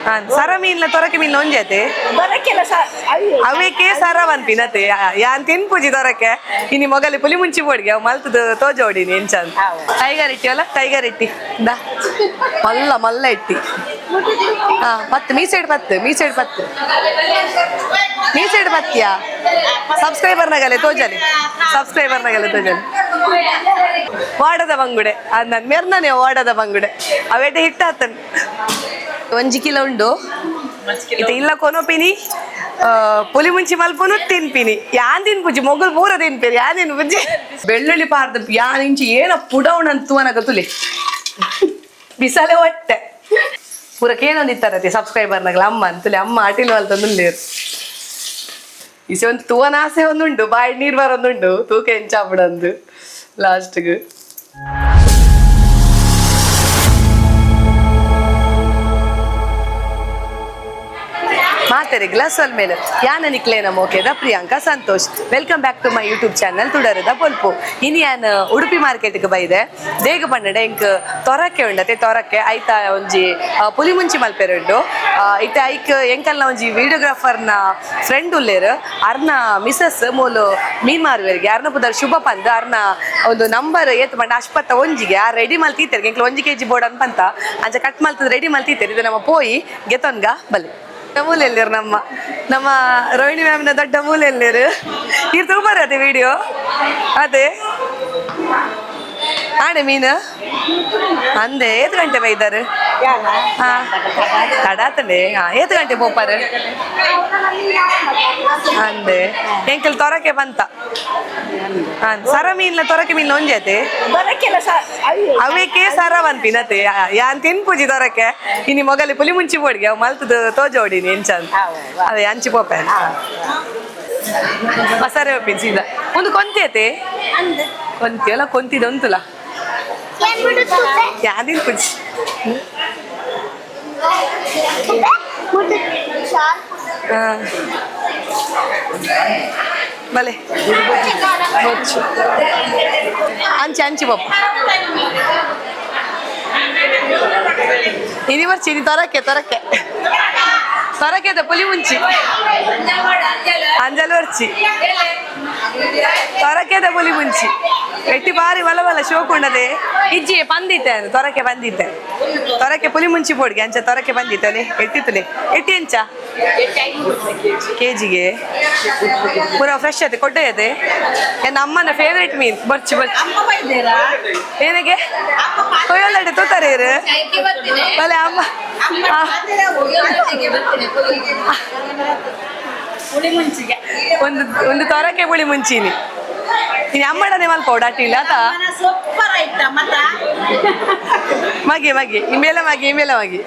Sara mean la Thorake mean lonjate. Awake Sara one pinate. Yan tin puji Thorake. In Mogali Pulimunchi would go Malta the Tojodi in Chan. Tiger it, yola, tiger it. Da Malla Malletti. But me said Pat, me said Pat. Me said Patia. Subscriber Nagale Tojali. Subscriber Nagale Tojali. What are the Bangude? And then Merna, what are the Bangude? Away to hit that. 1 kilo undo ite illa kono pini pulimunchi malponu tin pini yan din puji mogul pura din peri yan din puji bellulli parda yan inchi ena pudand antu anagatule bisale otte pura keno nittarate subscriber nagala amma antule amma atil valtanu leru ise ಒಂದು ತೂವನ ಆಸೆ ಒಂದುಂಡು ಬಾಯಿ ನೀರು ಬರೋದುಂಡು ತೂಕ ಎಂಚಾಬಿಡಂದು ಲಾಸ್ಟ್ಗೆ ಮಾತಾರೆ glass ಅಲ್ ಮೇಲೆ ಯಾನ ನಿಕ್ಲೇನ ಮೋಕೆದ Priyanka Santosh welcome back to my YouTube channel ತುಡರದ ಪೊಲ್ಪು ಇನ್ನು ಯಾನ್ ಉಡುಪಿ ಮಾರ್ಕೆಟ್ಗೆ ಬೈದೆ ದೇಗ ಪಂಡಡ ಎಂಕ್ ತೊರಕೆ ಉಂಡತೆ ತೊರಕೆ ಐತ ಒಂಜಿ ಪುಲಿಮುಂಚಿ ಮಲ್ಪೆರೆ ಉಂಡು ಇತ್ತ ಐಕ್ ಎಂಕಲ್ನ ಒಂಜಿ ವಿಡಿಯೋಗ್ರಾಫರ್ನ ಫ್ರೆಂಡ್ ಉಲ್ಲೇರು ಅರ್ನ ಮಿಸಸ್ ಮೂಲು ಮೀನ್ ಮಾರುವೆರಿಗೆ ಅರ್ನ ಪುದರ್ ಶುಭ ಪಂದ್ ಅರ್ನ ಒಂದು ನಂಬರ್ ಏತ್ ಪಂಡ ಅಶ್ಪತ್ತ ಒಂಜಿಗೆ ಆ ರೆಡಿ ಮಲ್ತೀತಾರೆ ಎಂಕ್ಲ 1 kg ಬೋರ್ಡ್ ಅನ್ಪಂತ ಅಂಚ ಕಟ್ ಮಲ್ತದ ರೆಡಿ ಮಲ್ತೀತಾರೆ ಇದು ನಮ್ಮ ಪೋಯಿ ಗೆತೊನ್ಗ ಬಲ್ಲಿ ಮೂಲೆ ಎಲ್ಲಿರು ನಮ್ಮ ರೋಹಿಣಿ ಮ್ಯಾಮ್ನ ದೊಡ್ಡ ಮೂಲೆ ಎಲ್ಲಿರು ಇದು ತುಂಬ ಅದೇ ವಿಡಿಯೋ ಅದೇ ಆಣೆ ಮೀನು ಅಂದೆ ಏತ್ ಗಂಟೆ ಬೈದಾರು ಹಾ ಕಡಾತನೆ ಏತ್ ಗಂಟೆ ಪೋಪಾರು ಅಂದೆ ಎಂಕಲ್ ತೊರಕೆ ಬಂತ ಸರ ಮೀನ್ಲ ತೊರಕೆ ಮೀನ್ ಒಂಜತೆ ಅವಕ್ಕೆ ಸರ ಬಂದ್ ಪಿನತೆ ಯಾನ್ ತಿನ್ ಪೂಜಿ ತೊರಕೆ ಇನಿ ಮೊಗಲಿ ಪುಲಿಮುಂಚಿ ಬೋಡ್ಗೆ ಅವ್ ಮಲ್ತದ ತೋಜೋಡಿನಿ ಎಂಚಂದ್ ಅದೇ ಅಂಚಿ ಪೋಪೆ ಮಸಾರೆ ಒಪ್ಪಿನ ಸೀದಾ ಒಂದು ಕೊಂತಿಯತೆ ಕೊಂತಿಯಲ್ಲ ಕೊಂತಿದ ಉಂತುಲ ಯಾದಿನ್ ಪೂಜಿ ಬಲೆ ಅಂಚಿ ಅಂಚಿ ಪಪ್ಪ ini ಬರ್ಚಿ ತೊರಕೆ ತೊರಕೆ ತೊರಕೆದ ಪುಲಿಮುಂಚಿ ಅಂಜಲ್ ಬರ್ಚಿ ತೊರಕೆದ ಪುಲಿಮುಂಚಿ ಎಟ್ಟಿ ಬಾರಿ ಬಲ ಬಲ ಶೋಕುಂಡದೆ ಇಜ್ಜಿ ಬಂದಿತ್ತೆ ತೊರಕೆ ಬಂದಿತ್ತೆ ತೊರಕೆ ಪುಲಿಮುಂಚಿ ಬೋಡ್ಗೆ ಅಂಚ ತೊರಕೆ ಬಂದಿತ್ತಲೆ ಎಟ್ಟಿತ್ತಲೆ ಎಟ್ಟಿ ಅಂಚ ಕೆಜಿಗೆ ಪೂರ ಫ್ರೆಶ್ ಐತೆ ಕೊಡ್ಡೆ ಐತೆ ನನ್ನ ಅಮ್ಮನ ಫೇವ್ರೇಟ್ ಮೀನ್ ಬರ್ಚಿ ಬರ್ಚಿ ಏನಿಗೆ ಕೊಯ್ಯಲ್ಲಡೆ ತೂತಾರೆ ಇರು ಬಲೆ ಅಮ್ಮ ಒಂದು ತೊರಕೆ ಪುಳಿ ಮುಂಚಿನಿ ನೀನು ಅಮ್ಮಡನೆ ಮಲ್ಪ ಓಡಾಟಿಲ್ಲ ಆತ ಮಗೆ ಮಗೆ ಇಮೇಲೆ ಮಗೆ ಇಮೇಲೆ ಮಗೆ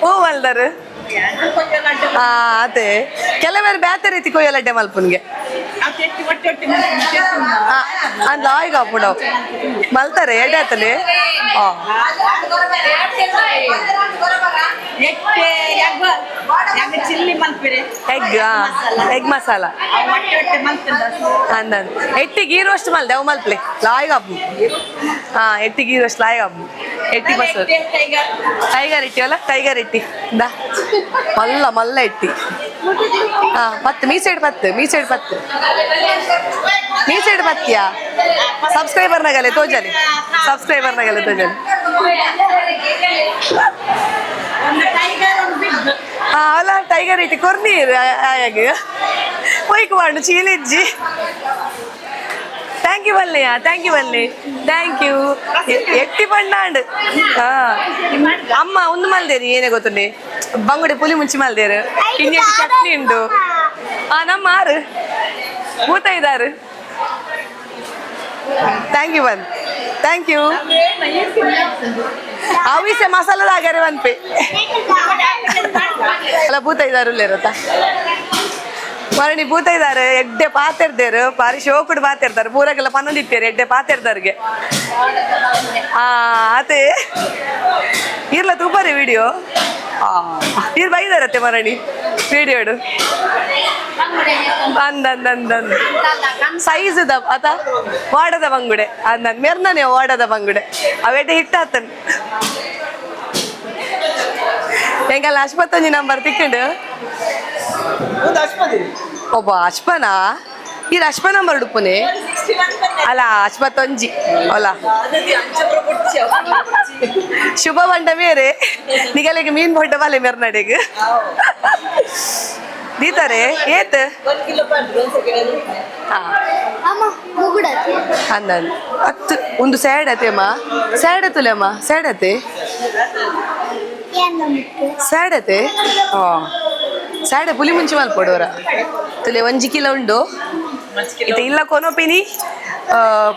ಹೂ ಮಲ್ದಾರು ಅದೇ ಕೆಲವರು ಬ್ಯಾತ ರೀತಿ ಕೊಯ್ಯಲಡ್ಡೆ ಮಲ್ಪನ್ಗೆ ಅಂದ್ ಲಾಯ್ಗ ಪುಡವ್ ಮಲ್ತಾರೆ ಎಡ್ಡೆ ಆತಲೆ ಎಗ್ ಮಸಾಲ ಅಂದ ಎಟ್ಟಿ ಗೀ ರೋಸ್ಟ್ ಮಲ್ದೆ ಅವು ಮಲ್ಪ್ಲೆ ಲಾಯ್ಗ ಹಬ್ಬು ಎಟ್ಟಿ ಗೀ ರೋಸ್ಟ್ ಲಾಯ್ಗ ಹಬ್ಬು ಎಟ್ಟಿ ಬಸ್ಸು ಟೈಗರ್ ಇಟ್ಟಿ ಅಲ್ಲ ಟೈಗರ್ ಇಟ್ಟಿ ದಾ ಮಲ್ಲ ಮಲ್ಲ ಇಟ್ಟಿ ಪತ್ತು ಮೀ ಸೈಡ್ ಪತ್ತು ಮೀ ಸೈಡ್ ಪತ್ತು ಮೀ ಸೈಡ್ ಪತ್ತಿಯಾ ಸಬ್ಸ್ಕ್ರೈಬರ್ ನಗಲೆ ತೋಜಲಿ ಸಬ್ಸ್ಕ್ರೈಬರ್ ನಗಲೆ ತೋಜಲಿ ಅಲ್ಲ ಟೈಗರ್ ಇಟ್ಟಿ ಕೊರ್ನೀರು ಆಯಾಗ ಹೋಯ್ಕು ಮಾಡು ಚೀಲಿಜ್ಜಿ ಥ್ಯಾಂಕ್ ಯು ಬಲ್ಲೆಯ ಥ್ಯಾಂಕ್ ಯು ಬಲ್ಲೆ ಥ್ಯಾಂಕ್ ಯು ಎಟ್ಟಿ ಪಂಡಾಂಡ್ ಅಮ್ಮ ಒಂದು ಮಲ್ದೇರಿ ಏನೇ ಗೊತ್ತುಂಡೆ ಬಂಗುಡೆ ಪುಲಿ ಮುಂಚಿ ಮಲ್ದೇರು ಕಿಂಜೆಟ್ಟಿ ಚಟ್ನಿ ಉಂಟು ನಮ್ಮ ಆರು ಊಟ ಇದಾರು ಥ್ಯಾಂಕ್ ಯು ಬನ್ ಥ್ಯಾಂಕ್ ಯು ಅವಿಸೆ ಮಸಾಲದಾಗಾರೆ ಬಂದ್ಪೆ ಅಲ್ಲ ಭೂತ ಇದಾರು ಇರತ್ತಾ ಮರಣಿ ಭೂತ ಇದ್ದಾರೆ ಎಡ್ಡೆ ಪಾತಿರ್ದೇರು ಪಾರಿ ಶೋಕುಡು ಪಾತಿರ್ತಾರೆ ಪೂರಗೆಲ್ಲ ಪನ್ನೊಂದಿತ್ತೇರು ಎಡ್ಡೆ ಪಾತಿರ್ದಾರ್ಗೆ ಅದೇ ಇರ್ಲ ತೂಪರಿ ವಿಡಿಯೋ ಇರ್ ಬೈದಾರತ್ತೆ ಮರಣಿ ವಿಡಿಯೋಡು ಅಂದಂದಂದ ಸೈಜ್ ದ ಅತ ವಾಡದ ಬಂಗುಡೆ ಅಂದನ್ ಮೆರ್ನನೆ ವಾಡದ ಬಂಗುಡೆ ಅವೇಟೆ ಹಿಟ್ಟಾತನ್ ಹೆಂಗಲ್ಲ ಅಶ್ಪತ್ತೊಂಜಿ ನಂಬರ್ ತಿಕ್ಕಂಡು ಒಬ್ಬ ಅಶ್ಪನಾ ಈ ಅಶ್ಪ ನಂಬರ್ ಉಡುಪುನೆ ಅಲ್ಲ ಅಶ್ಪತ್ತೊಂಜಿ ಅಲ್ಲ ಶುಭ ಬಂಡ ಬೇರೆ ನಿಗಲಿಗೆ ಮೀನ್ ಬೊಡ್ಡ ಬಲೆ ಮೆರ್ನಡೆಗೆ ದೀತಾರೆ ಏತ್ ಅಂದನ್ ಹತ್ತು ಒಂದು ಸ್ಯಾಡ್ ಅತೆಮ್ಮ ಸ್ಯಾಡ್ ಅತ್ತುಲೆಮ್ಮ ಸ್ಯಾಡ್ ಅತೆ ಸ್ಯಾಡ್ ಅತೆ ಸ್ಯಾಡೆ ಪುಲಿ ಮುಂಚೆ ಮಲ್ಪಡೋರ ತುಲೆ 1 ಕಿಲೋ ಉಂಡು ಇದು ಇಲ್ಲ ಕೊನೋಪಿನಿ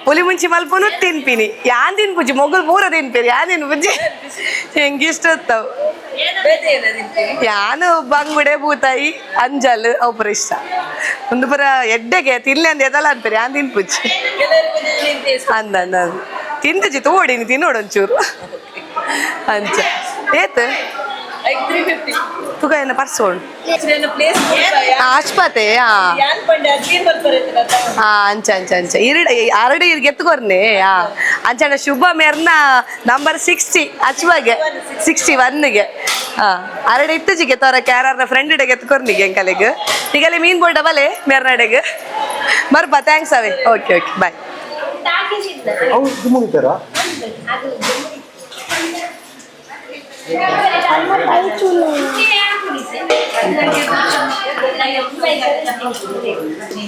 ಪುಲಿ ಮುಂಚಿ ಮಲ್ಪನು ತಿನ್ಪಿನಿ ಯಾನ್ ತಿನ್ಪುಜಿ ಮೊಗಲ್ ಪೂರ ತಿನ್ಪೇರಿ ಯಾನ್ ತಿನ್ಪುಜಿ ಹೆಂಗಿಷ್ಟ ಇರ್ತಾವ ಯಾನು ಬಂಗುಡೆ ಬೂತಾಯಿ ಅಂಜಲ್ ಅವ್ರ ಇಷ್ಟ ಒಂದು ಪುರ ಎಡ್ಡೆಗೆ ತಿನ್ಲಿ ಅಂದ ಎದಲ್ಲ ಅನ್ಪೇರಿ ಯಾನ್ ತಿನ್ಪುಜಿ ಅಂದ ತಿಂತಜಿ ತೋಡಿನಿ ತಿನ್ನೋಡು ಒಂಚೂರು ಅಂಚ ಏತ್ ತುಗ ಏನ ಪರ್ಸೋಣ್ ಆಶ್ಪತೆ ಅಂಚ ಅಂಚ ಅಂಚ ಅರಡು ಇರ್ಗೆ ಎತ್ಕೊರ್ನೆ ಅಂಚನ ಶುಭ ಮೆರ್ನ ನಂಬರ್ 60 ಅಚ್ವಾಗೆ 61ಗೆ ಅರಡು ಇತ್ತಜಿಗೆ ತೋರಕ್ಕೆ ಯಾರ ಫ್ರೆಂಡ್ ಡೆಗೆ ಎತ್ಕೊರ್ನಿಗೆ ಎಂಕಲೆಗೆ ಈಗಲೇ ಮೀನ್ ಬೋರ್ಡ ಬಲೆ ಮೆರ್ನಾಡೆಗೆ ಬರ್ಬಾ ಥ್ಯಾಂಕ್ಸ್ ಅವೇ ಓಕೆ ಓಕೆ ಬಾಯ್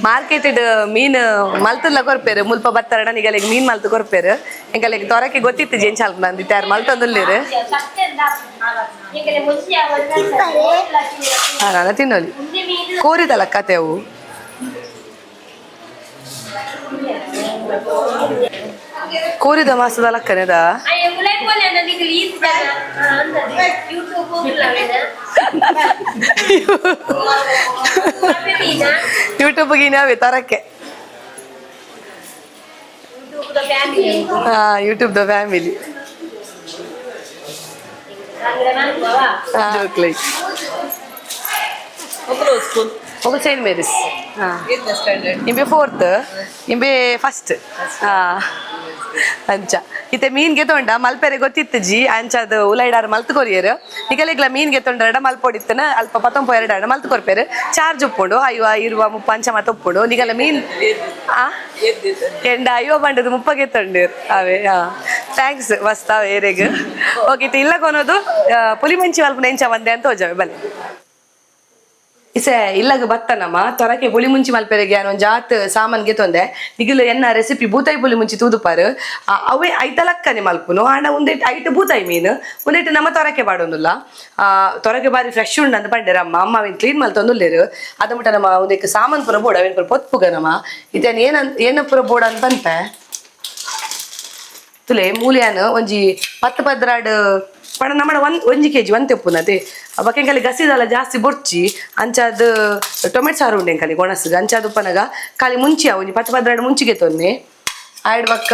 ಮಾರ್ಕೆಟೆಡ್ ಮೀನು ಮಲ್ತಲ್ಲ ಕೊರ್ಪೇರು ಮುಲ್ಪ ಬತ್ತಾರಣ ನಿಗಲಿಗೆ ಮೀನ್ ಮಲ್ತು ಕೊರ್ಪೇರು ಎಂಕಲಿಗೆ ತೊರಕ್ಕೆ ಗೊತ್ತಿತ್ತು ಜೇನ್ ಚಾಲ್ಕ ನಂದಿತ್ತು ಯಾರು ಮಲ್ತೊಂದುಲ್ಲೇರು ನಾನು ತಿನ್ನೋಲಿ ಕೋರಿದಲ್ಲ ಕತೆ ಅವು ಕೋರಿದ ಮಾಸದ ಲಕ್ಕನೆದ ಯೂಟ್ಯೂಬ್ಗೆ ನಾವೇ ತರಕ್ಕೆ ಯೂಟ್ಯೂಬ್ ದ ಫ್ಯಾಮಿಲಿ ಹೋಗಲ್ ಸೈನ್ ಮೇರಿಸ್ ಇಂಬೆ 4th ಇಂಬೆ 1st ಅಂಚ ಇತ್ತೆ ಮೀನ್ಗೆ ತೊಂಡ ಮಲ್ಪೆರೆ ಗೊತ್ತಿತ್ತು ಜಿ ಅಂಚದು ಉಲೈಡಾರು ಮಲ್ತು ಕೊರಿಯರು ಈಗಲೆಗ್ಲ ಮೀನ್ಗೆ ತೊಂಡ್ರಡ ಮಲ್ಪೊಡಿತ್ತನ ಅಲ್ಪ 19 ಮಲ್ತು ಕೊರ್ಪೇರು ಚಾರ್ಜ್ ಉಪ್ಪುಂಡು 5 30 ಅಂಚ ಮತ್ತ ಉಪ್ಪುಂಡು ನಿಗಲ ಮೀನ್ ಎಂಡ 50 ಬಂಡದು 30ಗೆ ತೊಂಡೇರು ಅವೇ ಥ್ಯಾಂಕ್ಸ್ ಮಸ್ತಾವ ಏರೆಗೆ ಓಕೆ ಇಲ್ಲ ಕೊನೋದು ಪುಲಿಮುಂಚಿ ಮಲ್ಪನ ಎಂಚ ಒಂದೇ ಅಂತ ಹೋಜಾವೆ ಬಲೆ ಇಸೆ ಇಲ್ಲಾಗ ಬತ್ತನಮ್ಮ ತೊರಕೆ ಪುಲಿ ಮುಂಚಿ ಮಲ್ಪೆರೆಗೆ ಒಂದು ಜಾತ್ ಸಾಮಾನ್ಗೆ ತೊಂದೆ ನಿಗಿಲು ಎನ್ನ ರೆಸಿಪಿ ಬೂತಾಯಿ ಪುಲಿ ಮುಂಚಿ ತೂದುಪಾರು ಅವೇ ಐತಲಕ್ಕನೆ ಮಲ್ಪುನು ಆಂಡ ಒಂದೇಟ್ ಐಟ್ ಬೂತಾಯಿ ಮೀನು ಒಂದೇಟ್ ನಮ್ಮ ತೊರಕೆ ಬಾಡೋದಿಲ್ಲ ತೊರಕೆ ಬಾರಿ ಫ್ರೆಶ್ ಉಂಡು ಅಂತ ಪಂಡೇರ ಅಮ್ಮ ಅವೇನು ಕ್ಲೀನ್ ಮಲ್ತೊಂದುಲ್ಲೇರು ಅದ ಮುಟ್ಟ ನಮ್ಮ ಒಂದಕ್ಕೆ ಸಾಮಾನು ಪುರ ಬೋಡ ಅವೇನು ಪುರ ಪೊತ್ಪುಗ ನಮ್ಮ ಇದೇನು ಏನ ಪುರ ಬೋಡ ಅಂತ ಪಂಪೆ ತುಲೆ ಮೂಲಿಯಾನು ಒಂಜಿ 10 ಪಣ ನಮ್ಮಡ 1 kg ಒಂತೆ ಉಪ್ಪುನದೆ ಬಕೆಂಕಲಿ ಗಸಿದಲ್ಲ ಜಾಸ್ತಿ ಬೊರ್ಚಿ ಅಂಚಾದ ಟೊಮೆಟೊ ಸಾರು ಉಂಡೆ ಕಲಿ ಗೊಣಸ್ಗ ಅಂಚಾದ ಉಪ್ಪನಗ ಖಾಲಿ ಮುಂಚಿ ಒಂಜಿ 10 ಮುಂಚಿಗೆ ತೊನ್ನೆ ಆಯ್ಡ್ ಬಕ್ಕ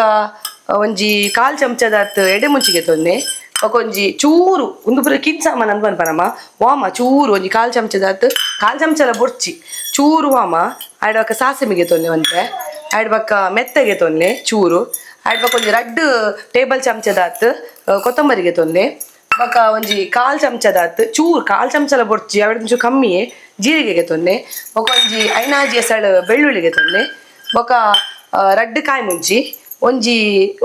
ಒಂಜಿ 1/4 ಚಮಚದ ಎಡೆಮುಂಚಿಗೆ ತೊನ್ನೆ ಬಕ್ಕ ಒಂಜಿ ಚೂರು ಒಂದು ಪುರ ಕಿನ್ ಸಾಮಾನು ಅಂತ ಪನಮ್ಮ ವಾಮ ಚೂರು ಒಂಜಿ 1/4 ಚಮಚದ 1/4 ಚಮಚಲ ಬೊರ್ಚಿ ಚೂರು ವಾಮ ಆಯ್ಡ್ ಬಕ್ಕ ಸಾಸಿಮಿಗೆ ತೊನ್ನೆ ಒಂತೆ ಆಯ್ಡ್ ಬಕ್ಕ ಮೆತ್ತೆಗೆ ತೊನ್ನೆ ಚೂರು ಆಯ್ಡ್ ಬಕ್ಕ ಒಂಜಿ 2 ಟೇಬಲ್ ಚಮಚದ ಕೊತ್ತಂಬರಿಗೆ ತೊನ್ನೆ ಬೊಕ ಒಂಜಿ 1/4 ಚಮಚದ ಚೂರು 1/4 ಚಮಚಲ ಬೊಡ್ಚಿ ಅವಡ ಒಂಚೂರು ಕಮ್ಮಿ ಜೀರಿಗೆಗೆ ತೊನ್ನೆ ಬೊಕ ಒಂಜಿ 5 ಎಸಳು ಬೆಳ್ಳುಳ್ಳಿಗೆ ತೊನ್ನೆ ಬೊಕ 2 ಕಾಯಿ ಮುಂಚಿ ಒಂಜಿ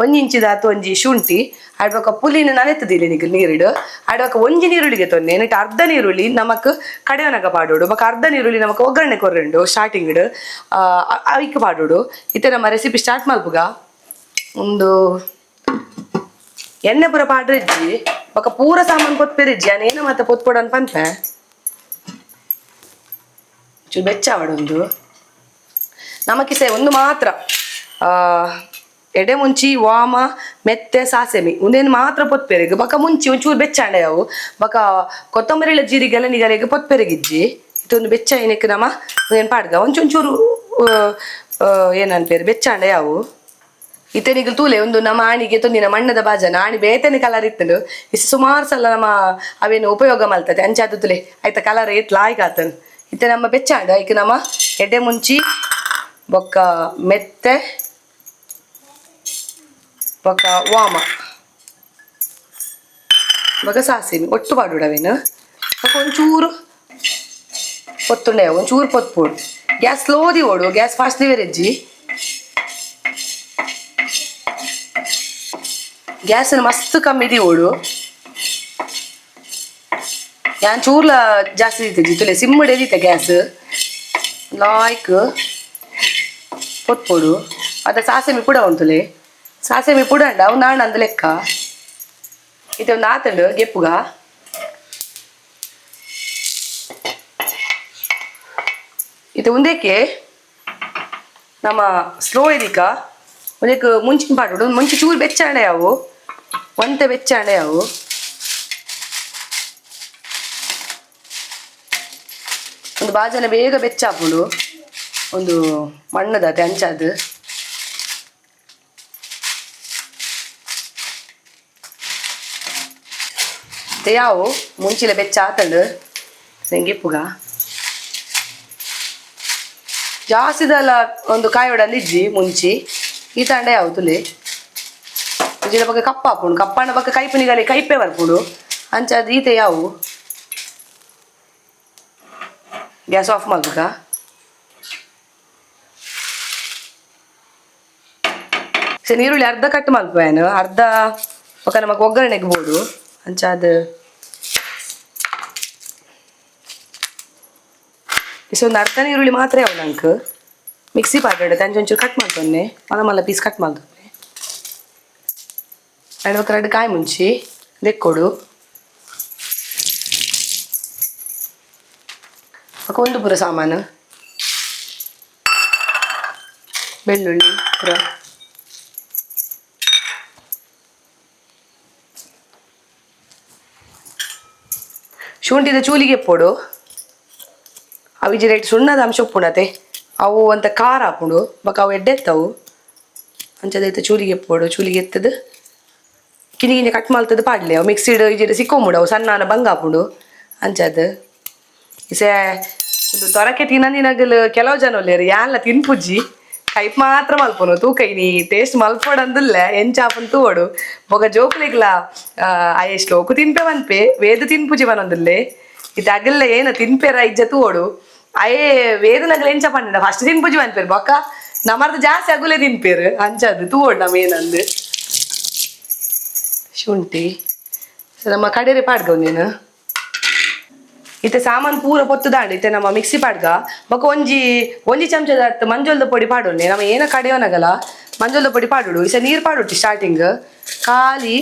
1 ಇಂಚಿದ ಒಂಜಿ ಶುಂಠಿ ಆಡ್ ಬೊಕ ಪುಲಿನ ನನೆತ್ತದಿಲ್ಲ ನೀರಿಡು ಆಡ್ ಬೊಕ ಒಂಜಿ ನೀರುಳ್ಳಿಗೆ ತೊನ್ನೆ ನೆಟ್ಟು ಅರ್ಧ ನೀರುಳ್ಳಿ ನಮಕ್ ಕಡೆಯವನಾಗ ಪಾಡೋಡು ಬೊಕ ಅರ್ಧ ನೀರುಳ್ಳಿ ನಮಕ್ ಒಗ್ಗರಣೆ ಕೊರ್ರೆಂಡು ಸ್ಟಾರ್ಟಿಂಗ್ ಅವಿಕ್ ಪಾಡೋಡು ಇತ್ತೆ ನಮ್ಮ ರೆಸಿಪಿ ಸ್ಟಾರ್ಟ್ ಮಲ್ಪುಗ ಒಂದು ಎಣ್ಣೆ ಪೂರ ಪಾಡ್ರಿಜ್ಜಿ ಬೊಕ ಪೂರ ಸಾಮಾನು ಪೊತ್ಪೆರಿಜ್ಜಿ ಅನೇನ ಮತ್ತೆ ಪೊತ್ಪೊಡ ಅಂತ ಪಂಪೆ ಚೂರು ಬೆಚ್ಚ ಅವಡೊಂದು ನಮಕಿಸೆ ಒಂದು ಮಾತ್ರ ಎಡೆಮುಂಚಿ ವಾಮ ಮೆತ್ತೆ ಸಾಸೆಮಿ ಒಂದೇನು ಮಾತ್ರ ಪೊತ್ಪೆರೆಗೆ ಬೊಕ ಮುಂಚಿ ಒಂಚೂರು ಬೆಚ್ಚಾಂಡೆ ಅವು ಬೊಕ ಕೊತ್ತಂಬರಿಲ ಜೀರಿಗೆಲ್ಲ ನಿಗಲೆಗೆ ಪೊತ್ಪೆರೆಗಿಜ್ಜಿ ಇದೊಂದು ಬೆಚ್ಚ ಏನಕ್ಕೆ ನಮ್ಮ ಏನು ಪಾಡ್ಗ ಒಂಚೂರು ಏನನ್ಪೇರು ಬೆಚ್ಚಾಂಡೆ ಅವು ಇತನಿಗೆ ತೂಲೆ ಒಂದು ನಮ್ಮ ಆಣಿಗೆ ತೊಂದಿನ ಮಣ್ಣದ ಬಾಜನ ಆಣಿ ಬೇತನೆ ಕಲರ್ ಇತ್ತಂಡು ಇಷ್ಟು ಸುಮಾರು ಸಲ ನಮ್ಮ ಅವೇನು ಉಪಯೋಗ ಮಲ್ತದೆ ಅಂಚಾದ ತುಲೆ ಆಯ್ತಾ ಕಲರ್ ಏತ್ ಲಾಯ್ಕ್ ಆತನ್ ಇತ್ತೆ ನಮ್ಮ ಬೆಚ್ಚಾಂಡ ಐಕ್ ನಮ್ಮ ಎಡ್ಡೆ ಮುಂಚಿ ಬೊಕ್ಕ ಮೆತ್ತೆ ಬೊಕ್ಕ ವಾಮ ಬೊಕ್ಕ ಸಾಸಿವೆ ಒಟ್ಟು ಪಾಡುಡವೇನು ಬೊಕ್ಕ ಒಂಚೂರು ಪೊತ್ತುಂಡೆ ಒಂಚೂರು ಪೊತ್ಪೋಡು ಗ್ಯಾಸ್ ಸ್ಲೋದಿ ಓಡು ಗ್ಯಾಸ್ ಫಾಸ್ಟ್ ದಿವೇರೆಜ್ಜಿ ಗ್ಯಾಸ್ ಮಸ್ತ್ ಕಮ್ಮಿ ದಿ ಓಡು ಯಾನ್ ಚೂರ್ಲ ಜಾಸ್ತಿ ದಿತ್ತೆ ತುಲೆ ಸಿಮ್ಮಡೆ ದಿತ್ತೆ ಗ್ಯಾಸ್ ಲಾಯ್ಕ್ ಪೊತ್ಪೋಡು ಅದ ಸಾಸಿವೆ ಪುಡ ಉಂಟುಲೆ ಸಾಸಿವೆ ಪುಡಂಡ ಅವು ನಾಣ ಅಂದ ಲೆಕ್ಕ ಇದು ಒಂದು ಆತಂಡು ಗೆಪ್ಪುಗ ಇದು ಉಂದೇಕೆ ನಮ್ಮ ಸ್ಲೋ ಇದೀಕ ಒಂದಕ್ಕೆ ಮುಂಚಿನ ಪಾಡು ಮುಂಚೆ ಚೂರು ಬೆಚ್ಚಾಂಡೆ ಅವು ಒಂತೆ ಬೆಚ್ಚಾಂಡೆ ಅವು ಒಂದು ಬಾಜನ ಬೇಗ ಬೆಚ್ಚಾಪುಡು ಒಂದು ಮಣ್ಣದ ತೆಂಚದು ಯಾವು ಮುಂಚಿಲೆ ಬೆಚ್ಚ ಆತಂಡು ನಂಗೆ ಪುಗ ಜಾಸ್ತಿದಲ್ಲ ಒಂದು ಕಾಯಿ ಒಡಲಿಜ್ಜಿ ಮುಂಚಿ ಈ ತಂಡ ಯಾವು ತುಲಿ ಇಜಿನ ಬಗ್ಗೆ ಕಪ್ಪ ಹಾಪುಂಡು ಕಪ್ಪಣ್ಣ ಬಗ್ಗೆ ಕೈಪುನಿಗಲಿ ಕೈಪೆ ಬರ್ಪುಡು ಅಂಚದು ಈತೆ ಯಾವು ಗ್ಯಾಸ್ ಆಫ್ ಮಾಡ್ಬೇಕ ಸರಿ ಈರುಳ್ಳಿ ಅರ್ಧ ಕಟ್ ಮಲ್ಪೇನು ಅರ್ಧ ಪಕ್ಕ ನಮಗೆ ಒಗ್ಗರಣೆಗೆ ಬೋದು ಅಂಚಾದ ಇಷ್ಟೊಂದು ಅರ್ಧ ಈರುಳ್ಳಿ ಮಾತ್ರ ಯಾವ ನಂಗೆ ಮಿಕ್ಸಿ ಪಾಟಾಡ ತಂಚೆ ಒಂಚೂರು ಕಟ್ ಮಾಡ್ಕೊಂಡೆ ಮಲ್ಲ ಪೀಸ್ ಕಟ್ ಮಾಡ್ಕೊಂಡೆ ಎರಡು ಕಾಯಿ ಮುಂಚಿ ಲೆಕ್ಕೊಡು ಒಂದು ಪುರ ಸಾಮಾನು ಬೆಳ್ಳುಳ್ಳಿ ಪುರ ಶುಂಠಿದ ಚೂಲಿಗೆ ಪೋಡು ಅವು ರೇಟ್ ಸುಣ್ಣದ ಅಂಶ ಉಪ್ಪುಣತೆ ಅವು ಅಂತ ಖಾರ ಹಾಕೊಂಡು ಬಕ ಅವು ಎಡ್ಡೆತ್ತವು ಅಂಚದೈತೆ ಚೂಲಿಗೆ ಪೋಡು ಚೂಲಿಗೆ ಎತ್ತದು ಕಿನಿ ಕಟ್ ಮಾಡ್ತದ ಪಾಡ್ಲಿ ಅವು ಮಿಕ್ಸಿಡ್ ಇಜಿಡ್ ಸಿಕ್ಕೊಂಬಿಡು ಅವು ಸಣ್ಣ ಬಂಗ ಹಾಕೊಂಡು ಅಂಚದು ಇಸೆ ಒಂದು ತೊರಕೆ ತಿನ್ನದಿನಾಗಲು ಕೆಲವು ಜನ ಒಳ್ಳೆಯರು ಯಾನ್ಲ ತಿನ್ಪುಜ್ಜಿ ಕೈಪ್ ಮಾತ್ರ ಮಲ್ಪನು ತೂಕೈನಿ ಟೇಸ್ಟ್ ಮಲ್ಪೋಡಂದಿಲ್ಲ ಎಂಚಾಪನ್ ತೂವಡು ಬೊಗ ಜೋಕ್ಲಿಗ್ಲ ಎಷ್ಟು ಲೋಕು ತಿನ್ಪೆ ಮನ್ಪೆ ವೇದ ತಿನ್ಪುಜಿ ಮನೊಂದಿಲ್ಲೆ ಇದು ಅಗಲ್ಲ ಏನ ತಿನ್ಪೇರ ಇಜ್ಜ ತೂವಡು ಅಯೇ ವೇದನಗಲ ಎಂಚ ಪಂಡ ಫಸ್ಟ್ ತಿನ್ಪುಜಿ ಮನ್ಪೇರು ಬೊಕ್ಕ ನಮ್ಮರ್ದು ಜಾಸ್ತಿ ಅಗುಲೆ ತಿನ್ಪೇರು ಅಂಚದು ತೂವಡು ನಮ್ಮ ಏನಂದು ಶುಂಠಿ ನಮ್ಮ ಕಡೆರೆ ಪಾಡ್ಗ ನೀನು ಇತ್ತೆ ಸಾಮಾನು ಪೂರ ಪೊತ್ತು ದಾಂಡು ಇತ್ತೆ ನಮ್ಮ ಮಿಕ್ಸಿ ಪಾಡ್ಗ ಬೊಕ್ಕ ಒಂಜಿ ಚಮಚದ ಮಂಜೋಲ್ದ ಪೊಡಿ ಪಾಡೋಣೆ ನಮ್ಮ ಏನ ಕಡೆಯೋನಾಗಲ್ಲ ಮಂಜೋಲ್ದ ಪೊಡಿ ಪಾಡುಡು ಇಸ ನೀರು ಪಾಡುಟ್ಟಿ ಸ್ಟಾರ್ಟಿಂಗ್ ಖಾಲಿ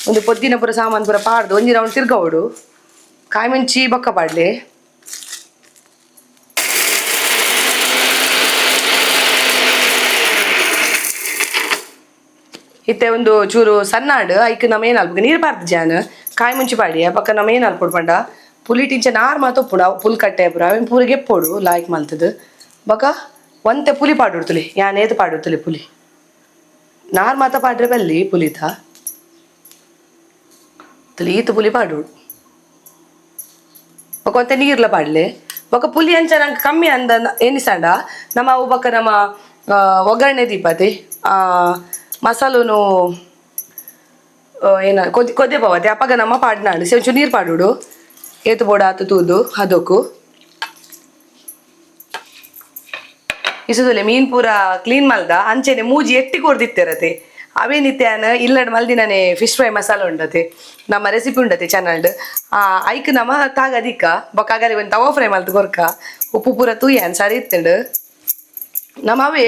ಒಂದು ಪೊದ್ದಿನ ಪೂರ ಸಾಮಾನು ಪೂರ ಪಾಡ್ದು ಒಂಜಿ ರೌಂಡ್ ತಿರ್ಗವಡು ಕಾಯಿ ಮುಂಚಿ ಬೊಕ್ಕ ಪಾಡ್ಲೆ ಇತ್ತೆ ಒಂದು ಚೂರು ಸಣ್ಣಾಡು ಐಕ್ ನಮ್ಮ ಏನು ಅಲ್ಪ ನೀರು ಪಾರ್ದು ಜಾನ್ ಕಾಯಿ ಮುಂಚಿ ಪಾಡಿ ಪಕ್ಕ ನಮ್ಮ ಏನು ಅಲ್ಪ ಪಂಡ ಪುಲಿ ಟಿಂಚ ನಾರ್ ಮಾತು ಪುಡ ಪುಲ್ ಕಟ್ಟೆ ಪುರ ಅವೇನು ಪೂರಿಗೆ ಎಪ್ಪೋಡು ಲಾಯ್ಕ್ ಮಲ್ತದು ಬಕ ಒಂತೆ ಪುಲಿ ಪಾಡುಡ್ತುಲಿ ಯಾನೇದು ಪಾಡುತ್ತಲಿ ಪುಲಿ ನಾರ್ ಮಾತ ಪಾಡ್ರೆ ಬಲ್ಲಿ ಪುಲಿತ ತುಲಿ ಈತ ಪುಲಿ ಪಾಡುಡು ಬಕ ಒಂತೆ ನೀರ್ಲ ಪಾಡ್ಲೆ ಬಕ ಪುಲಿ ಅಂಚ ನಂಗೆ ಕಮ್ಮಿ ಅಂದ ಎನಿಸಂಡ ನಮ್ಮ ಅವು ಬಕ್ಕ ನಮ್ಮ ಒಗ್ಗರಣೆ ದೀಪತಿ ಮಸಾಲೂನು ಏನ ಕೊದ್ದೆ ಪವತಿ ಅಪ್ಪಗ ನಮ್ಮ ಪಾಡ್ನಾಡು ಸೇಂಚು ನೀರು ಪಾಡುಡು ಏತು ಬೋಡ ಆತು ತೂದು ಅದಕ್ಕೂ ಇಸುದಲೆ ಮೀನ್ ಪೂರ ಕ್ಲೀನ್ ಮಲ್ದ ಅಂಚೆನೆ ಮೂಜಿ ಎಟ್ಟಿ ಕೊಡ್ದಿತ್ತಿರತೆ ಅವೇನಿತ್ಯಾನ ಇಲ್ಲಡ್ ಮಲ್ದಿನೇ ಫಿಶ್ ಫ್ರೈ ಮಸಾಲ ಉಂಡತೆ ನಮ್ಮ ರೆಸಿಪಿ ಉಂಡತೆ ಚಾನಲ್ಡ್ ಐಕ್ ನಮ್ಮ ತಾಗದಿಕ್ಕ ಬೊಕ್ಕಾಗಲಿ ಒಂದು ತವಾ ಫ್ರೈ ಮಲ್ತು ಕೊರ್ಕ ಉಪ್ಪು ಪೂರ ತೂಯನ್ ಸರಿ ಇತ್ತಂಡು ನಮ್ಮ ಅವೇ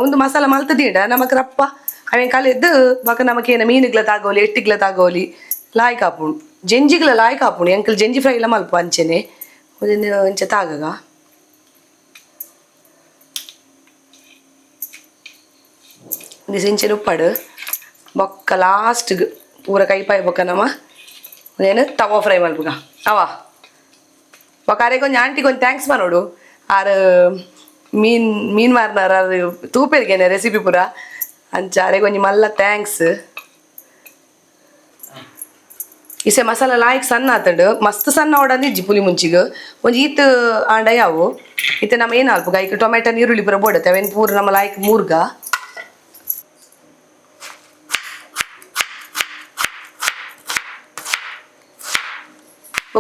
ಒಂದು ಮಸಾಲ ಮಲ್ತದೀಡ ನಮಕ್ ರಪ್ಪ ಅವೇನು ಕಲೆದ್ದು ಬಕ ನಮಕೇನ ಮೀನುಗ್ಲ ತಾಗೋಲಿ ಎಟ್ಟಿಗ್ಲ ತಾಗೋಲಿ ಲಾಯ್ಕ್ ಹಾಪುಂಡು ಜೆಂಜಿಗ್ಲ ಲಾಯ್ಕ್ ಹಾಪುಂಡು ಎಂಕಲ್ ಜೆಂಜಿ ಫ್ರೈ ಇಲ್ಲ ಮಲ್ಪ ಅಂಚೆನೆ ಒಂದು ಅಂಚೆ ತಾಗಗ ಒಂದು ಸೆಂಚೆನ ಉಪ್ಪಡು ಬೊಕ್ಕ ಲಾಸ್ಟ್ಗೆ ಪೂರ ಕೈಪಾಯಿ ಬೊಕ್ಕ ನಮ್ಮ ಏನು ತವಾ ಫ್ರೈ ಮಲ್ಪಗ ಅವ ಬೊಕ್ಕ ಅರೆ ಕೊಂಚ ಆಂಟಿ ಕೊಂಚ ಥ್ಯಾಂಕ್ಸ್ ಮಾಡೋಡು ಆರು ಮೀನ್ ಮಾರ್ನಾರ ತೂಪೆರ್ಗೇನೆ ರೆಸಿಪಿ ಪೂರ ಅಂಚಾರೆ ಕೊಂಚ ಮಲ್ಲ ಥ್ಯಾಂಕ್ಸ್. ಇಸೆ ಮಸಾಲ ಲಾಯ್ಕ್ ಸಣ್ಣ ಆತಂಡು ಮಸ್ತ್ ಸಣ್ಣ ಓಡಂದು ಇಜ್ಜಿ ಪುಲಿ ಮುಂಚಿಗೆ ಒಂಜಿ ಈತ್ ಆಂಡ ಯಾವು ಇತ್ತೆ ನಮ್ಮ ಏನು ಅಲ್ಪ ಗೈಕ್ ಟೊಮೆಟೊ ನೀರುಳ್ಳಿ ಪೂರ ಬೋಡತ್ತೆ ಅವೇನು ಪೂರ ನಮ್ಮ ಲಾಯ್ಕ್ ಮೂರ್ಗ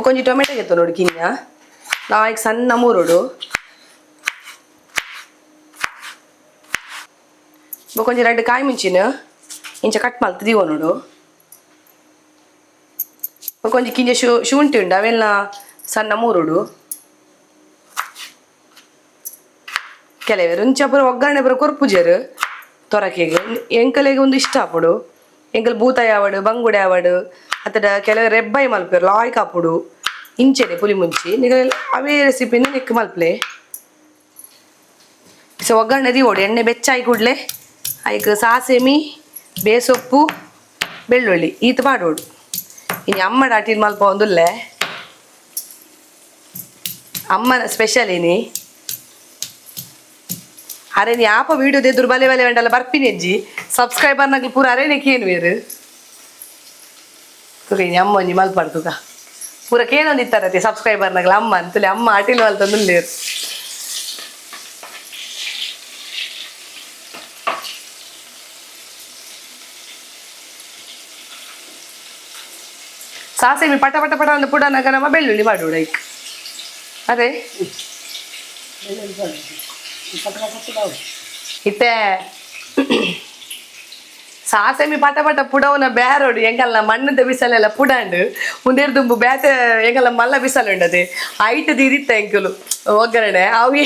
ಕೊಂಚ ಟೊಮೆಟೊ ಗೆತ್ತ ನೋಡಿ ಕಿನ್ಯ ಲಾಯ್ಕ್ ಸಣ್ಣ ಮೂರೋಡು ಕೊಂಚ 2 ಕಾಯಿ ಮುಂಚಿನ ಇಂಚ ಕಟ್ ಮಲ್ತು ದೀವ ನೋಡು. ಕೊಂಚ ಕಿಂಜ ಶುಂಠಿ ಉಂಡು ಅವೆಲ್ಲ ಸಣ್ಣ ಮೂರುಡು. ಕೆಲವರು ಇಂಚ ಪೂರ ಒಗ್ಗರಣೆ ಪೂರ ಕೊರ್ಪುಜರು ತೊರಕೆಗೆ ಎಂಕಲೆಗೆ ಒಂದು ಇಷ್ಟ ಆಪುಡು. ಎಂಕಲ್ ಬೂತಾಯಿ ಆವಡು ಬಂಗುಡೆ ಆವಡು ಅತ್ತಡ ಕೆಲವರು ರೆಬ್ಬಾಯಿ ಮಲ್ಪರು ಲಾಯ್ಕ್ ಆಪುಡು ಇಂಚೆನೆ ಪುಲಿ ಮುಂಚಿ ನಿಗ ಅವೇ ರೆಸಿಪಿನ ನಿಕ್ ಮಲ್ಪಲೆ. ಸೊ ಒಗ್ಗರಣೆ ದೀವೋಡು ಎಣ್ಣೆ ಬೆಚ್ಚಾಯಿ ಕೂಡಲೇ ಅದಕ್ಕೆ ಸಾಸೆಮಿ ಬೇಸೊಪ್ಪು ಬೆಳ್ಳುಳ್ಳಿ ಈತ ಪಾಡೋಡು. ಇನ್ನು ಅಮ್ಮ ಡಾಟಿನ ಮಲ್ಪ ಒಂದುಲ್ಲೆ ಅಮ್ಮನ ಸ್ಪೆಷಲ್ ಇನಿ ಅರೇನಿ ಆಪ ವೀಡಿಯೋ ಎದುರು ಬಲೆ ಬಲೆ ವೆಂಡಲ್ಲ ಬರ್ಪಿನಿ ಅಜ್ಜಿ ಸಬ್ಸ್ಕ್ರೈಬರ್ ನಗ್ಲಿ ಪೂರ ಅರೇನೆಕ್ಕೆ ಏನು ವೇರು ತುಕೇನಿ ಅಮ್ಮ ಒಂಜಿ ಮಲ್ಪಾಡ್ತುಕ ಪೂರ ಕೇಳೊಂದಿತ್ತಾರತಿ ಸಬ್ಸ್ಕ್ರೈಬರ್ ನಗ್ಲ ಅಮ್ಮ ಅಂತಲೇ ಅಮ್ಮ ಆಟಿಲ್ ಮಲ್ತಂದುಲ್ಲೇರು. ಸಾಸೆಮಿ ಪಟ ಪಟ ಪಟ ಒಂದು ಪುಡಾನಾಗ ನಮ್ಮ ಬೆಳ್ಳುಳ್ಳಿ ಮಾಡುವ ಲೈಕ್ ಅದೇ ಇತ್ತೆ ಸಾಸೆಮಿ ಪಟ ಪಟ ಪುಡವನ ಬೇರೋಡು ಎಂಗಲ್ಲ ಮಣ್ಣದ ಬಿಸಲೆಲ್ಲ ಪುಡಾಂಡು ಮುಂದೇರು ದುಂಬು ಬೇತೆ ಎಂಗಲ್ಲ ಮಲ್ಲ ಬಿಸಲು ಉಂಡದೆ ಐಟ್ ದಿರಿತ್ತ ಎಂಕಲು ಒಗ್ಗರಣೆ ಅವು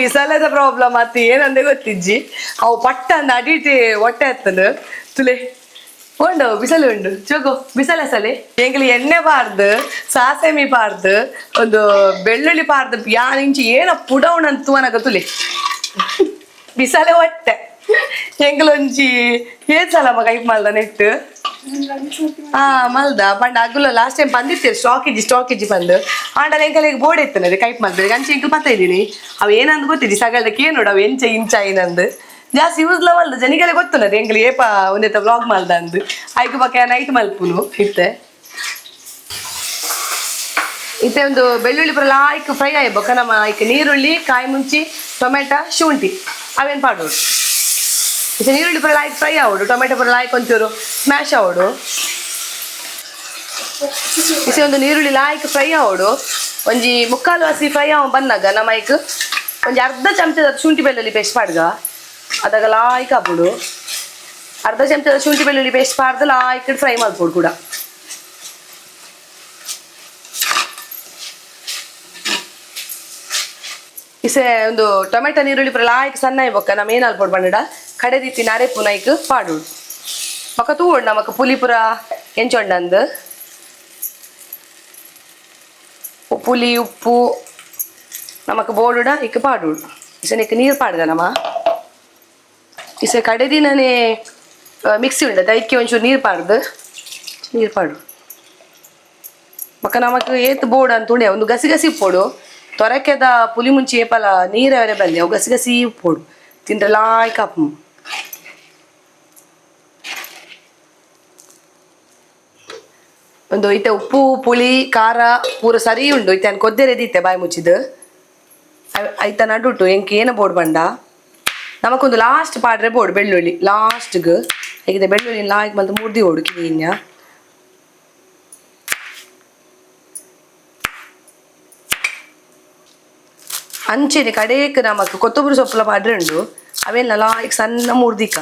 ಬಿಸಲದ ಪ್ರಾಬ್ಲಮ್ ಆತಿ ಏನಂದೆ ಗೊತ್ತಿಜ್ಜಿ ಅವು ಪಟ್ಟ ಅಂದ ಅಡಿಟಿ ಹೊಟ್ಟೆ ಹತ್ತಂದು ತುಲೆ ಉಂಡು ಬಿಸಲು ಉಂಡು ಚೋಗೋ ಬಿಸಲ ಸಲೆ ಎಂಗ್ಲಿ ಎಣ್ಣೆ ಪಾರ್ದು ಸಾಸೆಮಿ ಪಾರ್ದು ಒಂದು ಬೆಳ್ಳುಳ್ಳಿ ಪಾರ್ದು ಯಾನ್ ಇಂಚಿ ಏನ ಪುಡವಣಂತು ಅನಗ ತುಲೆ ಬಿಸಲೆ ಹೊಟ್ಟೆ ಎಂಗ್ಲೊಂಜಿ ಏಸಲಮ್ಮ ಕೈಪ್ ಮಲ್ದ ನೆಟ್ಟು ಮಲ್ದ ಪಂಡ ಅಗ್ಗುಲ ಲಾಸ್ಟ್ ಟೈಮ್ ಬಂದಿತ್ತೇವೆ ಸ್ಟಾಕ್ ಇಜ್ಜಿ ಬಂದು ಆಂಡಲ ಎಂಕಲಿಗೆ ಬೋರ್ಡ್ ಎತ್ತನದೆ ಕೈಪ್ ಮಲ್ದ ಅಂಚೆ ಎಂಕಲ್ ಪತ್ತ ಇದ್ದೀನಿ ಅವು ಏನಂದು ಗೊತ್ತಿದ್ದಿ ಸಗಲ್ದಕ್ಕೆ ಏನು ನೋಡು ಅವು ಎಂಚ ಇಂಚ ಏನಂದು ಜಾಸ್ತಿ ಯೂಸ್ ಲವಲ್ದು ಜನಿಗೆಲ್ಲ ಗೊತ್ತುನದು ಎಂಗ್ಲಿ ಏಪ ಒಂದೇತ ವ್ಲಾಗ್ ಮಲ್ದ ಅಂದು ಆಯ್ಕೆ ಪಕ್ಕ ನೈಟ್ ಮಲ್ಪುನು ಇತ್ತೆ ಒಂದು ಬೆಳ್ಳುಳ್ಳಿ ಪುರ ಲಾಯ್ಕ್ ಫ್ರೈ ಆಯ್ಬೇಕ ನಮ್ಮ ಆಯ್ಕೆ ನೀರುಳ್ಳಿ ಕಾಯಿ ಮುಂಚಿ ಟೊಮೆಟೊ ಶುಂಠಿ ಅವೇನು ಪಾಡೋಡು ಇತ್ತೆ ನೀರುಳ್ಳಿ ಪುರ ಲಾಯ್ಕ್ ಫ್ರೈ ಆವೋಡು ಟೊಮೆಟೊ ಪುರ ಲಾಯ್ಕ್ ಒಂಚೂರು ಸ್ಮ್ಯಾಶ್ ಆವೋಡು ಇಸೆ ಒಂದು ನೀರುಳ್ಳಿ ಲಾಯ್ಕ್ ಫ್ರೈ ಆವೋಡು ಒಂಜಿ ಮುಕ್ಕಾಲು ಹಸಿ ಫ್ರೈ ಆವ ಬಂದಾಗ ನಮ್ಮ ಆಯ್ಕೆ ಒಂಜಿ ಅರ್ಧ ಚಮಚದ ಶುಂಠಿ ಬೆಳ್ಳುಳ್ಳಿ ಪೇಸ್ಟ್ ಪಾಡ್ಗ ಅದಾಗ ಲಾಯ್ಕ್ ಹಾಕ್ಬಿಡು ಅರ್ಧ ಚಮಚದ ಶುಂಠಿ ಬೆಳ್ಳುಳ್ಳಿ ಪೇಸ್ಟ್ ಪಾಡ್ದು ಲಾಯ್ಕ್ ಫ್ರೈ ಮಾಡ್ಬೋದು ಕೂಡ ಇಸೆ ಒಂದು ಟೊಮೆಟೊ ನೀರುಳ್ಳಿ ಪುರ ಲಾಯ್ಕ್ ಸಣ್ಣ ಇಬ್ಬಕ್ಕ ನಮ್ಮ ಏನು ಅಲ್ಪೋಡು ಬಂಡ ಕಡೆದಿತ್ತಿ ನಾರೆ ಪುನೈಕ್ ಪಾಡೋಡು ಮಕ್ಕ ತೂಡು ನಮಕ್ ಪುಲಿ ಪುರ ಎಂಚೊಂಡಂದು ಪುಲಿ ಉಪ್ಪು ನಮಕ್ ಬೋಡುಡ ಇಕ್ ಪಾಡೋಡು ಇಸೆ ನಿಕ್ ನೀರು ಪಾಡ್ದ ನಮ್ಮ ಇಸೆ ಕಡೆದಿನೇ ಮಿಕ್ಸಿ ಉಂಡ ದೈಕ್ಕೆ ಒಂಚೂರು ನೀರು ಪಾಡು ಮಕ್ಕ ನಮಕ್ ಏತ್ ಬೋರ್ಡ್ ಅಂತ ಉಂಡೆ ಒಂದು ಗಸಿ ಗಸಿ ಉಪ್ಪೋಡು ತೊರಕೆದ ಪುಲಿ ಮುಂಚಿ ಏಪಲ ನೀರವರೆ ಬಂದೆ ಅವು ಗಸಿ ಗಸಿ ಉಪ್ಪೋಡು ತಿಂದ್ರೆ ಲಾಯ್ಕ್ ಅಪ್ಪ ಒಂದು ಇತ್ತೆ ಉಪ್ಪು ಪುಳಿ ಖಾರ ಪೂರ ಸರಿ ಉಂಡು ಇತ್ತೆ ಅನ್ ಕೊದ್ದೆರೆದಿತ್ತೆ ಬಾಯಿ ಮುಚ್ಚಿದ್ದು ಐತ ನಡುಟು ಎಂಕ್ ಏನ ಬೋರ್ಡ್ ಬಂಡ ನಮಕೊಂದು ಲಾಸ್ಟ್ ಪಾಡ್ರೆ ಬೋರ್ಡ್ ಬೆಳ್ಳುಳ್ಳಿ ಲಾಸ್ಟ್ಗೆ ಹೇಗಿದೆ ಬೆಳ್ಳುಳ್ಳಿ ಲಾಯ್ಕ್ ಬಂದು ಮುರ್ದಿ ಓಡು ಕಿನ್ಯ ಅಂಚೆನೆ ಕಡೇಕ್ ನಮಕ್ ಕೊತ್ತಂಬರಿ ಸೊಪ್ಪುಲ ಪಾಡ್ರೆ ಉಂಡು ಅವೆಲ್ಲ ಲಾಯ್ಕ್ ಸಣ್ಣ ಮುರ್ದಿಕ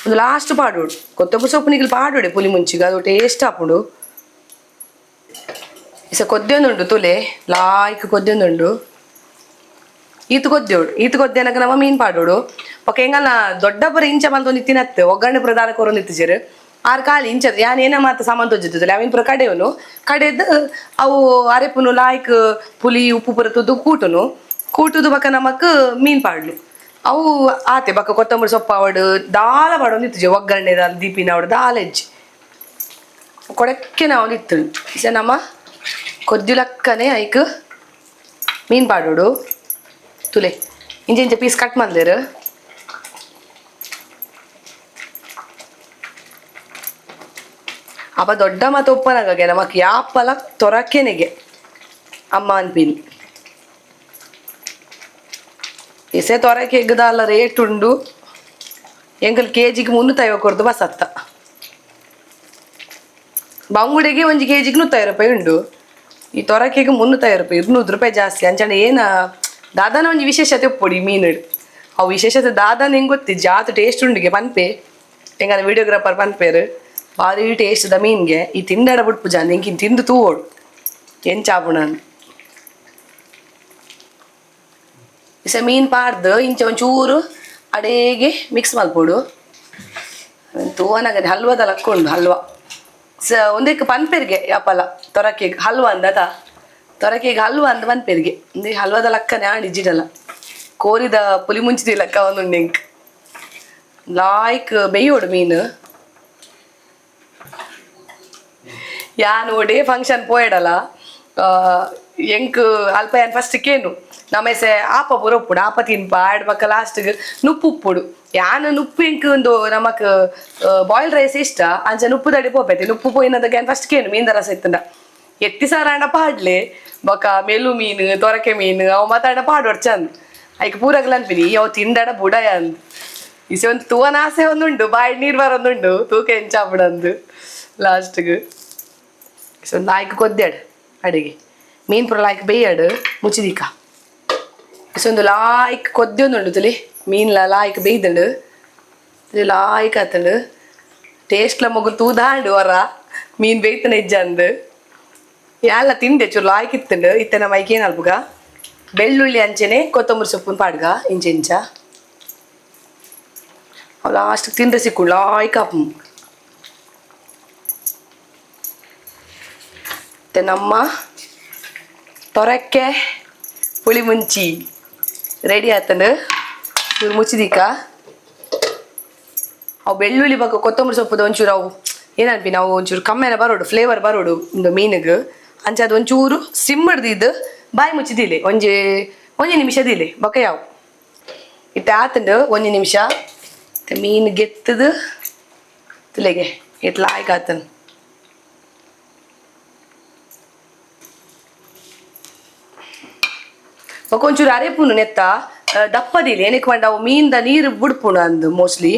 ಒಂದು ಲಾಸ್ಟ್ ಪಾಡೋಡು ಕೊತ್ತಂಬರಿ ಸೊಪ್ಪು ನಿಗಲು ಪಾಡೋಡೆ ಪುಲಿ ಮುಂಚಿಗೆ ಅದು ಟೇಸ್ಟ್ ಹಾಪುಡು ಇಸ ಕೊದ್ದೊಂದುಂಡು ತುಲೆ ಲಾಯ್ಕ್ ಕೊದ್ದೊಂದುಂಡು ಈತ ಕೊದ್ದೆನಕ ನಮ್ಮ ಮೀನು ಪಾಡೋಡು ಪಕ್ಕ ಹೆಂಗಲ್ಲ ದೊಡ್ಡ ಪುರ ಇಂಚ ಮಲ್ತೊಂದು ತಿನ್ನತ್ತೆ ಒಗ್ಗರಣೆ ಪುರ ದಾರ ಕೊರೊಂದು ಇತ್ತಿಜರು ಆರು ಕಾಲಿ ಇಂಚ ಯಾನ್ ಏನ ಮಾತ ಸಾಮಾನು ತೊಜ್ಜಿದ್ದಲ್ಲ ಅವಿನ ಪುರ ಕಡೆಯವನು ಕಡೆದು ಅವು ಅರೆಪುನು ಲಾಯ್ಕ್ ಪುಲಿ ಉಪ್ಪು ಪುರ ತುದ್ದು ಕೂಟುದು ಬಕ್ಕ ನಮಕ್ ಮೀನು ಪಾಡ್ಲು ಅವು ಆತೆ ಬಕ್ಕ ಕೊತ್ತಂಬರಿ ಸೊಪ್ಪು ಅವಡು ದಾಲ ಪಾಡೊಂದು ಇತ್ತಿಜೆ ಒಗ್ಗರಣೆ ದಾಲ ದೀಪಿನ ಅವಡು ದಾಲ ಹೆಜ್ಜಿ ಕೊಡಕ್ಕೆ ನಾವು ಇತ್ತು ಇಸ ನಮ್ಮ ಕೊದ್ದಿಲಕ್ಕನೆ ಐಕ್ ಮೀನು ಪಾಡೋಡು ತುಲೆ ಇಂಚೆ ಇಂಚೆ ಪೀಸ್ ಕಟ್ ಮಾಡ್ಲೇರು ಅಪ್ಪ ದೊಡ್ಡ ಮತ್ತು ಉಪ್ಪನಾಗೆ ನಮಕ್ ಯಾಪಲ ತೊರಕೆನೆಗೆ ಅಮ್ಮ ಅನ್ಪಿನಿ ಇಸೆ ತೊರಕೆ ಎಗ್ಗದಲ್ಲ ರೇಟ್ ಉಂಡು ಎಂಕಲ್ ಕೆಜಿಗೆ 350 ಕೊಡ್ದು ಬಸತ್ತ ಬಂಗುಡೆಗೆ 1 ಕೆಜಿಗೆ 150 ರೂಪಾಯಿ ಉಂಡು ಈ ತೊರಕೆಗೆ 350 ರೂಪಾಯಿ 200 ರೂಪಾಯಿ ಜಾಸ್ತಿ ಅಂಚನೆ ಏನ ದಾದಾನ ಒಂಜಿ ವಿಶೇಷತೆ ಉಪ್ಪೊಡಿ ಮೀನು ಅವು ವಿಶೇಷತೆ ದಾದಾನ ಹೆಂಗೆ ಗೊತ್ತಿ ಜಾತು ಟೇಸ್ಟ್ ಉಂಡಿಗೆ ಪನ್ಪೆ ಹೆಂಗಂದ್ರೆ ವಿಡಿಯೋಗ್ರಾಫರ್ ಪನ್ಪೇರು ಭಾರಿ ಟೇಸ್ಟ್ ದ ಮೀನ್ಗೆ ಈ ತಿಂಡಾಡ ಬಿಟ್ಪು ಜಾನ್ ಹೆಂಗಿನ್ ತಿಂದು ತೂವೋಡು ಏನ್ ಚಾಪುಣ ಇಸ ಮೀನು ಪಾಡ್ದು ಇಂಚೆ ಒಂಚೂರು ಅಡೇಗೆ ಮಿಕ್ಸ್ ಮಲ್ಪೋಡು ತೂವನಾಗದೆ ಹಲ್ವಾದಲ್ಲಿ ಹಾಕ್ಕೊಂಡು ಹಲ್ವಾ ಒಂದಕ್ಕೆ ಪನ್ಪೆರಿಗೆ ಯಾಪಲ್ಲ ತೊರಕೆಗೆ ಹಲ್ವಾ ಅಂದದ ತೊರಕೆಗೆ ಹಲ್ವಾ ಅಂದ ಪನ್ಪೆರಿಗೆ ಒಂದೇ ಹಲ್ವಾದ ಲಕ್ಕನೆ ಆಡಿಜಿಡಲ್ಲ ಕೋರಿದ ಪುಲಿ ಮುಂಚಿದ ಲಕ್ಕ ಒಂದುಂಡು ಎಂಕ್ ಲಾಯ್ಕ್ ಬೇಯೋಡು ಮೀನು ಯಾನ್ ಒಡೇ ಫಂಕ್ಷನ್ ಪೋಯಡಲ್ಲ ಎಂಕ್ ಅಲ್ಪ ಏನ್ ಫಸ್ಟ್ ಕೇನು ನಮ್ಮೆಸೆ ಆಪ ಪುರಪ್ಪುಡು ಆಪ ತಿನ್ಪ ಆಡ್ ಪಕ್ಕ ಲಾಸ್ಟ್ಗೆ ನುಪ್ಪು ಉಪ್ಪುಡು ಯಾನು ನುಪ್ಪು ಎಂಕ್ ಒಂದು ನಮಕ್ ಬಾಯ್ಲ್ ರೈಸ್ ಇಷ್ಟ ಅಂಚ ನುಪ್ಪು ತಡಿ ಪೋಪೈತಿ ನುಪ್ಪು ಪೋಯಿನದಕ್ಕೆ ಫಸ್ಟ್ ಕೇನು ಮೀನ್ ರಸ ಇತ್ತಂಡ ಎತ್ತಿ ಸಾರಾಂಡ ಪಾಡ್ಲೆ ಬೊಕ ಮೆಲು ಮೀನು ತೊರಕೆ ಮೀನು ಅವು ಮಾತಾಡ ಪಾಡೋಡ್ ಚಂದ್ ಐಕ್ ಪೂರಗ್ಲ ಅನ್ಪಿನಿ ಅವು ತಿಂಡಾಡ ಬುಡಯ ಅಂದ್ ಇಸೆ ಒಂದು ತೂವನ ಆಸೆ ಒಂದುಂಡು ಬಾಯಿ ನೀರು ಬರೋದುಂಡು ತೂಕ ಎಂಚಾಪುಡಂದು ಲಾಸ್ಟ್ಗೆ ಒಂದು ಆಯ್ಕೆ ಕೊದ್ದಾಡು ಅಡಿಗೆ ಮೀನು ಪುರ ಲಾಯ್ಕ್ ಬೇಯಾಡು ಮುಚ್ಚಿದಿಕ್ಕ ಇಸೊಂದು ಲಾಯ್ಕ್ ಕೊದ್ದೊಂದುಂಡು ತುಲಿ ಮೀನ್ಲ ಲಾಯ್ಕ್ ಬೇಯ್ದಂಡು ಲಾಯ್ಕ್ ಆತಂಡು ಟೇಸ್ಟ್ಲ ಮಗು ತೂದಾಂಡು ಹೊರ ಮೀನು ಬೇಯ್ತನ ಇಜ್ಜಂದು ಎಲ್ಲ ತಿಂದೆ ಚೂರು ಲಾಯ್ಕ್ ಇತ್ತಂಡು ಇತ್ತ ನಮ್ಮ ಐಕೇನು ಅಲ್ಪಗ ಬೆಳ್ಳುಳ್ಳಿ ಅಂಚೆನೆ ಕೊತ್ತಂಬರಿ ಸೊಪ್ಪುನ ಪಾಡ್ಗ ಇಂಚೆ ಇಂಚ ಅವು ಲಾಸ್ಟ್ ತಿಂದ್ರೆ ಸಿಕ್ಕು ಲಾಯ್ಕ್ ಆಪು ನಮ್ಮ ತೊರಕೆ ಪುಳಿಮುಂಚಿ ರೆಡಿ ಆತಂಡು ಇವ್ರು ಮುಚ್ಚಿದಿಕ್ಕ ಅವು ಬೆಳ್ಳುಳ್ಳಿ ಬಗ್ಗೆ ಕೊತ್ತಂಬರಿ ಸೊಪ್ಪುದ ಒಂಚೂರು ಅವು ಏನನ್ಪಿ ನಾವು ಒಂಚೂರು ಕಮ್ಮೆನ ಬರೋಡು ಫ್ಲೇವರ್ ಬರೋಡು ಒಂದು ಮೀನಿಗೆ ಅಂಚೆ ಅದು ಒಂಚೂರು ಸಿಮ್ ಹಿಡ್ದಿದ್ದು ಬಾಯಿ ಮುಚ್ಚಿದಿಲ್ಲ ಒಂಜಿ ನಿಮಿಷದಿಲ್ಲ ಬೊಕ್ಕ ಯಾವ ಇಟ್ಟು ಆತಂಡು 1 ನಿಮಿಷ ಮೀನು ಗೆತ್ತದು ತುಲೆಗೆ ಇಟ್ಟು ಲಾಯ್ಕ್ ಆತನ್ ಒಂಚೂರು ಅರೆಪುನು ನೆತ್ತ ದಪ್ಪದಿಲ್ಲ ಏನಕ್ಕೆ ಬಂಡ ಅವು ಮೀನ್ದ ನೀರು ಬಿಡ್ಪುಣ ಅಂದು ಮೋಸ್ಟ್ಲಿ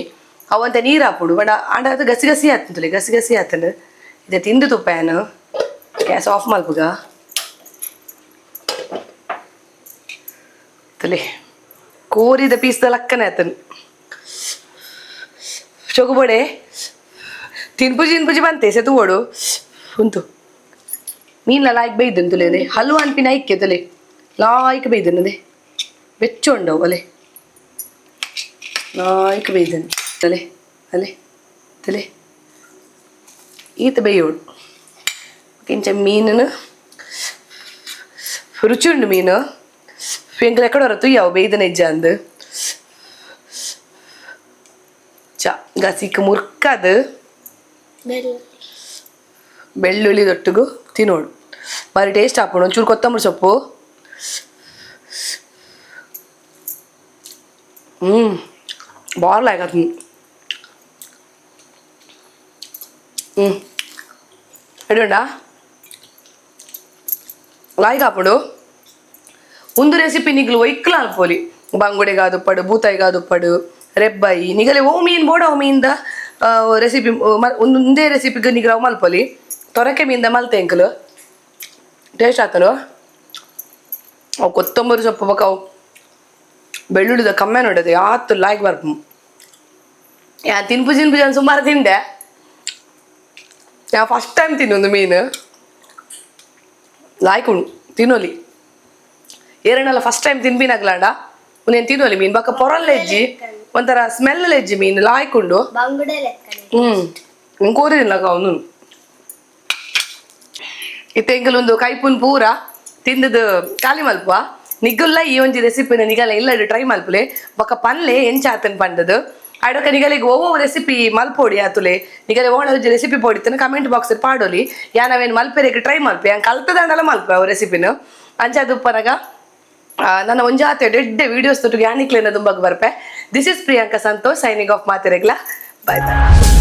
ಅವಂತ ನೀರು ಹಾಪುಡು ಬಡ ಅಂಡ ಅದು ಗಸಿ ಗಸಿ ಆತಂತಲೆ ಗಸಿ ಗಸಿ ಆತಂಡು ಇದೆ ತಿಂದು ತುಪ್ಪ ಏನು ಗ್ಯಾಸ್ ಆಫ್ ಮಲ್ಪುಗ ತಲೆ ಕೋರಿದ ಪೀಸ್ದ ಲಕ್ಕನೆ ಆತನು ಚೊಗುಬಡೆ ತಿನ್ಪುಜಿ ಬಂತೆ ಸೆತುಗೋಡು ಉಂಟು ಮೀನ್ಲ ಲಾಯ್ಕ್ ಬೇಯ್ದು ತುಲೆ ಹಲ್ವಾ ಅನ್ಪಿನ ಐಕ್ಯ ತಲೆ ಲಾಯ್ಕ್ ಬೇಯ್ದನದೆ ಬೆಚ್ಚೊಂಡವು ಅಲೆ ಲಾಯ್ಕ್ ಬೇಯ್ದನು ತಲೆ ಅಲೆ ತಲೆ ಈತ ಬೇಯೋಡು ಕಿಂಚ ಮೀನನ್ನು ರುಚಿ ಉಂಡು ಮೀನು ಎಂಕಲ್ ಎಕ್ಕಡ ಹೊರತು ಯಾವ ಬೇಯ್ದನ ಇಜ್ಜ ಅಂದು ಚ ಗಸಿಕ್ ಮುರ್ಕದು ಬೆಳ್ಳುಳ್ಳಿ ದೊಟ್ಟಿಗೂ ತಿನ್ನೋಡು ಬಾರಿ ಟೇಸ್ಟ್ ಹಾಕೋಣ ಒಂಚೂರು ಕೊತ್ತಂಬರಿ ಸೊಪ್ಪು ಬಾರ್ ಲಾಯ್ಕ್ ಆತ ಎಡುಂಡ ಲಾಯ್ಕ್ ಹಾಪುಡು ಒಂದು ರೆಸಿಪಿ ನಿಗ್ಲು ಒಯ್ಕ್ಲ ಅಲ್ಪೋಲಿ ಬಂಗುಡೆಗಾದುಪ್ಪಡು ಬೂತಾಯಿಗಾದುಪ್ಪಡು ರೆಬ್ಬಾಯಿ ನಿಗಲೆ ಓ ಮೀನು ಬೋಡ ಓ ಮೀನ್ದ ರೆಸಿಪಿ ಒಂದೇ ರೆಸಿಪಿಗೆ ನಿಗ್ಲ ಅವು ಮಲ್ಪೊಲಿ ತೊರಕೆ ಮೀನ್ದ ಮಲ್ತೆ ಎಂಕಲು ಟೇಸ್ಟ್ ಆತನು ಅವು ಕೊತ್ತಂಬರಿ ಸೊಪ್ಪು ಬಕ್ಕ ಅವು ಬೆಳ್ಳುಳ್ಳಿದ ಕಮ್ಮೆ ನೋಡೋದು ಯಾತು ಲಾಯ್ಕ್ ಬರ್ಪು ಯಾ ತಿನ್ಪುಜಿ ಅನ್ ಸುಮಾರು ತಿಂದೆ ಯಾ ಫಸ್ಟ್ ಟೈಮ್ ತಿನ್ನೊಂದು ಮೀನು ಲಾಯ್ಕ್ ಉಂಡು ತಿನ್ನೋಲಿ ಏರಣ್ಣಲ್ಲ ಫಸ್ಟ್ ಟೈಮ್ ತಿನ್ಬಿನಾಗ್ಲಾಂಡ ಉನೇನು ತಿನ್ನೋಲಿ ಮೀನು ಬಕ್ಕ ಪೊರಲ್ಲೆಜ್ಜಿ ಒಂಥರ ಸ್ಮೆಲ್ ಎಜ್ಜಿ ಮೀನು ಲಾಯ್ಕ್ ಉಂಡು ಕೋರಿಲ್ಲ ಅವನು ಇತ್ತ ಎಂಕಲೊಂದು ಕೈಪುನ್ ಪೂರ ತಿಂದದು ಖಾಲಿ ಮಲ್ಪ ನಿಗಲ್ಲ ಈ ಒಂಜಿ ರೆಸಿಪಿನ ನಿಗಲ ಇಲ್ಲಡು ಟ್ರೈ ಮಲ್ಪುಲೆ ಬೊಕ್ಕ ಪನ್ಲೆ ಎಂಚ ಆತನ್ ಪಂಡದು ಅಡಕ ನಿಗಲಿಗೆ ಓವೋ ರೆಸಿಪಿ ಮಲ್ಪೋಡಿ ಆತುಲೆ ನಿಗಲೆ ಓಣ ರೆಸಿಪಿ ಪೋಡಿತನ ಕಮೆಂಟ್ ಬಾಕ್ಸ್ ಪಾಡೋಲಿ ಯಾ ನಾವೇನು ಮಲ್ಪೆರೆಗೆ ಟ್ರೈ ಮಲ್ಪೆ ಹಂಗೆ ಕಲ್ತದಂಡಲ್ಲ ಮಲ್ಪೆ ಅವು ರೆಸಿಪಿನ ಅಂಚಾದ ಉಪ್ಪನಗ ನನ್ನ ಒಂಜಾತೆ ಡೆಡ್ಡೆ ವಿಡಿಯೋಸ್ ತೊಟ್ಟಿಗೆ ಯಾನಿಕ್ಲೇನ ದುಂಬಗ್ ಬರ್ಪೆ. This is Priyanka Santosh signing off ಮಾತಿರೆಗ್ಲ. ಬಾಯ್ ಬಾಯ್.